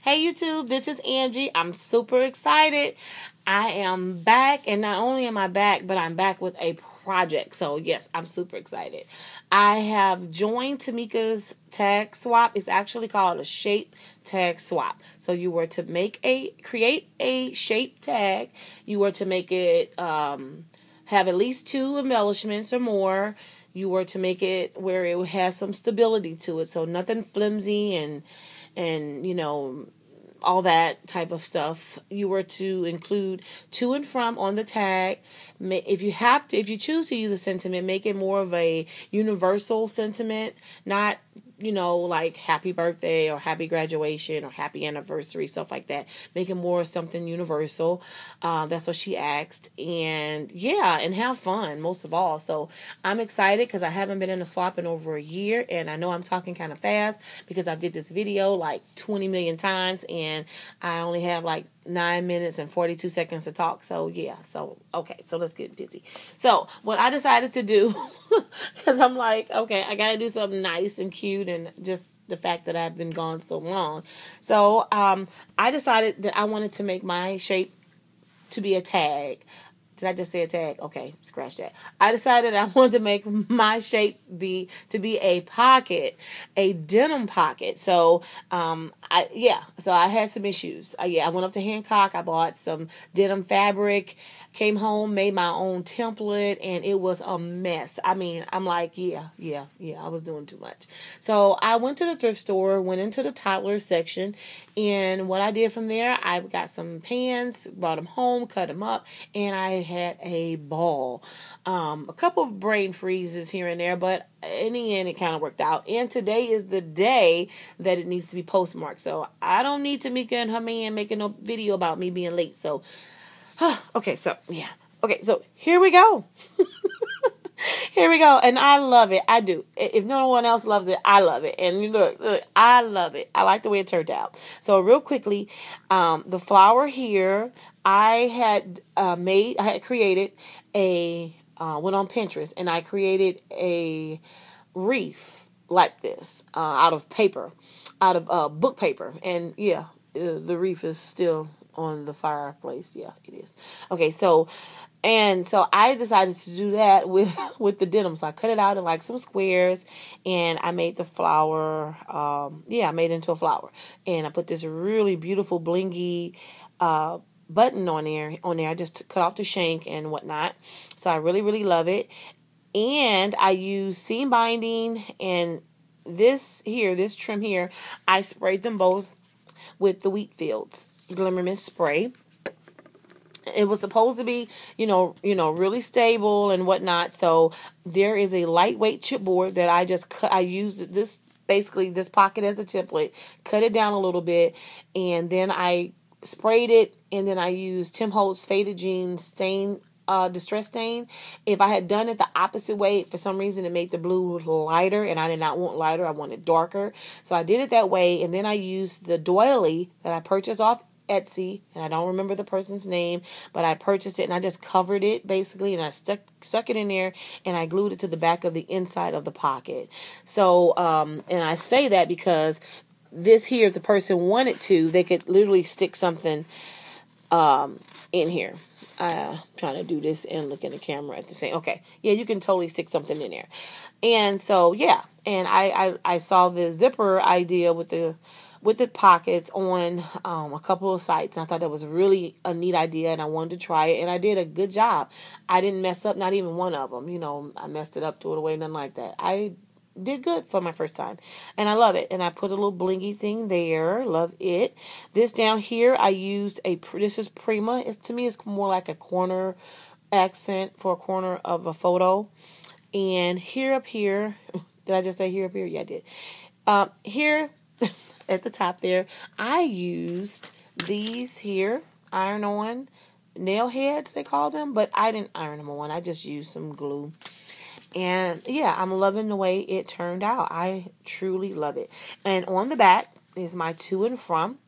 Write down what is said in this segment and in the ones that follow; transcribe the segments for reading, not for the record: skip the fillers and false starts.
Hey YouTube, this is Angie. I'm super excited. I am back, and not only am I back, but I'm back with a project. So yes, I'm super excited. I have joined Tamika's tag swap. It's actually called a shape tag swap. So you were to create a shape tag. You were to make it have at least 2 embellishments or more. You were to make it where it has some stability to it, so nothing flimsy and you know, all that type of stuff. You were to include to and from on the tag. If you choose to use a sentiment, make it more of a universal sentiment, not, you know, like happy birthday or happy graduation or happy anniversary, stuff like that. Make it more something universal. That's what she asked. And yeah, and have fun most of all. So I'm excited because I haven't been in a swap in over a year, and I know I'm talking kind of fast because I did this video like 20 million times and I only have like 9 minutes and 42 seconds to talk. So yeah, okay, so let's get busy. So what I decided to do, because I'm like, okay, I gotta do something nice and cute, and just the fact that I've been gone so long. So I decided that I wanted to make my shape to be a tag. Did I just say a tag? Okay, scratch that. I decided I wanted to make my shape to be a pocket, a denim pocket. So, so I had some issues. I went up to Hancock. I bought some denim fabric, came home, made my own template, and it was a mess. I mean, I'm like, yeah, I was doing too much. So I went to the thrift store, went into the toddler section, and what I did from there, I got some pans, brought them home, cut them up, and I had a ball. A couple of brain freezes here and there, but in the end, it kind of worked out. And today is the day that it needs to be postmarked. So I don't need Tamika and her man making no video about me being late. So, okay, so yeah. Okay, so here we go. Here we go. And I love it. I do. If no one else loves it, I love it. And you look, I love it. I like the way it turned out. So real quickly, the flower here, I had created went on Pinterest, and I created a wreath like this out of paper, out of book paper. And yeah, the wreath is still on the fireplace. Yeah, it is. Okay, so I decided to do that with the denim. So I cut it out in like some squares, and I made the flower. I made it into a flower, and I put this really beautiful blingy button on there. I just cut off the shank and whatnot. So I really, really love it. And I use seam binding, and this trim here, I sprayed them both with the Wheatfields Glimmer Mist spray. It was supposed to be, you know, really stable and whatnot. So there is a lightweight chipboard that I just cut. I used this pocket as a template, cut it down a little bit, and then I sprayed it, and then I used Tim Holtz Faded Jeans stain, distress stain. If I had done it the opposite way, for some reason it made the blue lighter, and I did not want lighter. I wanted darker. So I did it that way, and then I used the doily that I purchased off Etsy, and I don't remember the person's name, but I purchased it, and I just covered it basically, and I stuck it in there, and I glued it to the back of the inside of the pocket. So and I say that because this here, if the person wanted to, they could literally stick something in here. Trying to do this and look in the camera at the same. Okay, yeah, you can totally stick something in there. And so yeah, and I saw the zipper idea with the pockets on a couple of sites, and I thought that was really a neat idea, and I wanted to try it, and I did a good job. I didn't mess up, not even one of them. You know, I messed it up, threw it away, nothing like that. I did good for my first time, and I love it. And I put a little blingy thing there. Love it. This down here, I used this is Prima. To me, it's more like a corner accent for a corner of a photo. And here up here, did I just say here up here? Yeah, I did. Here at the top there, I used these here iron-on nail heads, they call them, but I didn't iron them on. I just used some glue. And yeah, I'm loving the way it turned out. I truly love it. And on the back is my to and from.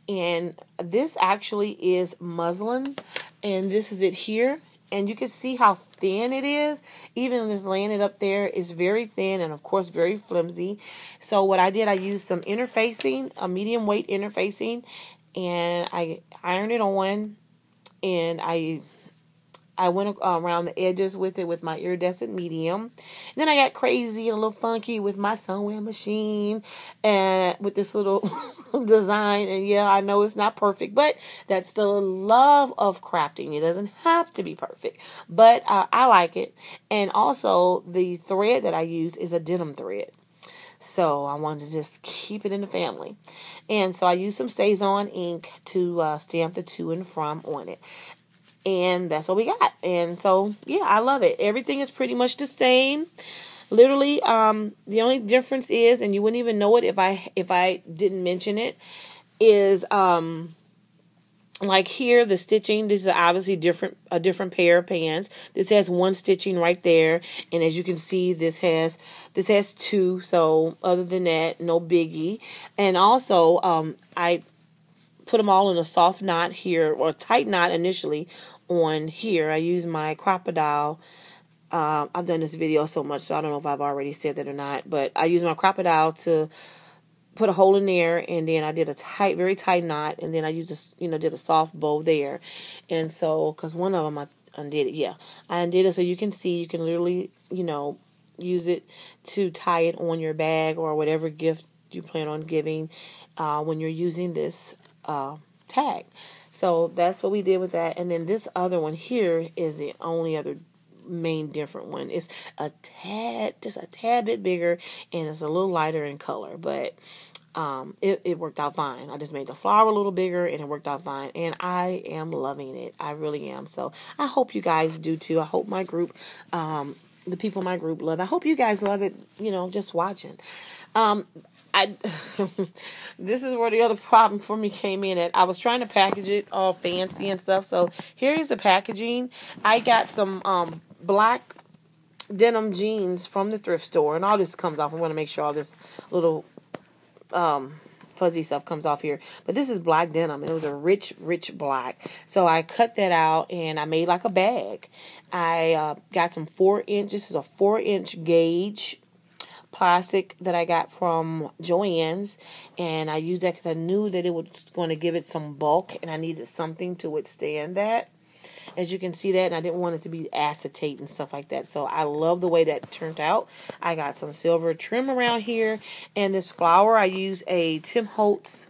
And this actually is muslin. And this is it here. And you can see how thin it is. Even just laying it up there, it's very thin and, of course, very flimsy. So what I did, I used some interfacing, a medium weight interfacing, and I ironed it on, and I went around the edges with it with my iridescent medium. And then I got crazy and a little funky with my sunwear machine and with this little design. And yeah, I know it's not perfect, but that's the love of crafting. It doesn't have to be perfect, but I like it. And also the thread that I use is a denim thread. So I wanted to just keep it in the family. And so I used some Stays On ink to stamp the to and from on it. And that's what we got. And so, yeah, I love it. Everything is pretty much the same. Literally, the only difference is, and you wouldn't even know it if I didn't mention it, is like here, the stitching. This is obviously a different pair of pants. This has one stitching right there, and as you can see, this has two. So other than that, no biggie. And also, I put them all in a soft knot here, or a tight knot initially on here. I use my Scrapdaworld. I've done this video so much, so I don't know if I've already said that or not, but I use my Scrapdaworld to put a hole in there, and then I did a very tight knot, and then I used this, did a soft bow there. And so, because one of them I undid it, I undid it, so you can see, you can literally, use it to tie it on your bag or whatever gift you plan on giving when you're using this tag. So that's what we did with that. And then this other one here is the only other main different one. It's just a tad bit bigger, and it's a little lighter in color, but it worked out fine. I just made the flower a little bigger, and it worked out fine, and I am loving it. I really am. So I hope you guys do too. I hope my group, the people in my group love it. I hope you guys love it, just watching. This is where the other problem for me came in at. I was trying to package it all fancy and stuff. So here's the packaging. I got some black denim jeans from the thrift store, and all this comes off. I'm going to make sure all this little fuzzy stuff comes off here. But this is black denim, and it was a rich black. So I cut that out, and I made like a bag. I got some 4-inch. This is a 4-inch gauge plastic that I got from Joann's, and I used that because I knew that it was going to give it some bulk, and I needed something to withstand that. As you can see that, and I didn't want it to be acetate and stuff like that. So I love the way that turned out. I got some silver trim around here, and this flower, I use a Tim Holtz,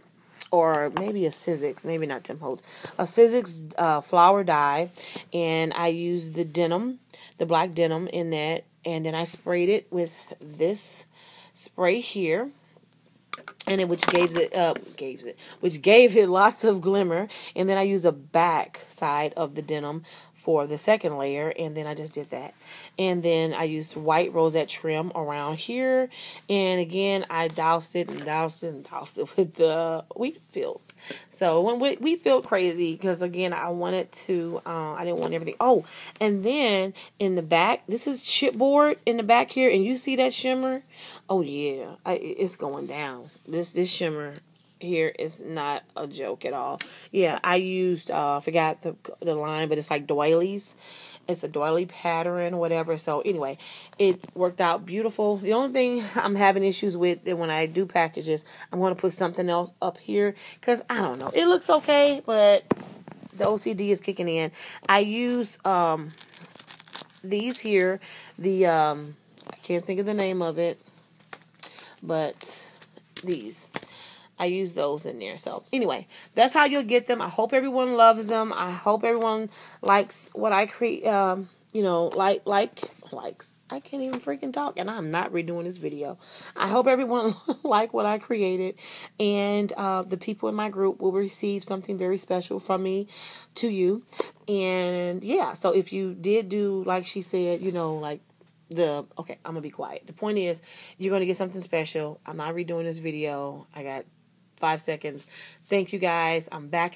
or maybe a Sizzix, maybe not Tim Holtz, a Sizzix flower dye, and I used the denim, the black denim in that, and then I sprayed it with this spray here, and which gave it lots of glimmer. And then I used the back side of the denim for the second layer, and then I just did that. And then I used white rosette trim around here, and again I doused it with the wheat fields. So when wheat field crazy, because again I wanted to, I didn't want everything. Oh, and then in the back, this is chipboard in the back here, and you see that shimmer? Oh yeah, it's going down. This shimmer here is not a joke at all. Yeah, I used, forgot the line, but it's like doilies. It's a doily pattern, whatever. So anyway, it worked out beautiful. The only thing I'm having issues with when I do packages, I'm going to put something else up here, because I don't know. It looks okay, but the OCD is kicking in. I use these here. I can't think of the name of it, but these. I use those in there. So anyway, that's how you'll get them. I hope everyone loves them. I hope everyone likes what I create. Likes. I can't even freaking talk, and I'm not redoing this video. I hope everyone like what I created, and the people in my group will receive something very special from me to you. And yeah, so if you did do like she said, okay, I'm gonna be quiet. The point is, you're gonna get something special. I'm not redoing this video. I got 5 seconds. Thank you guys. I'm back in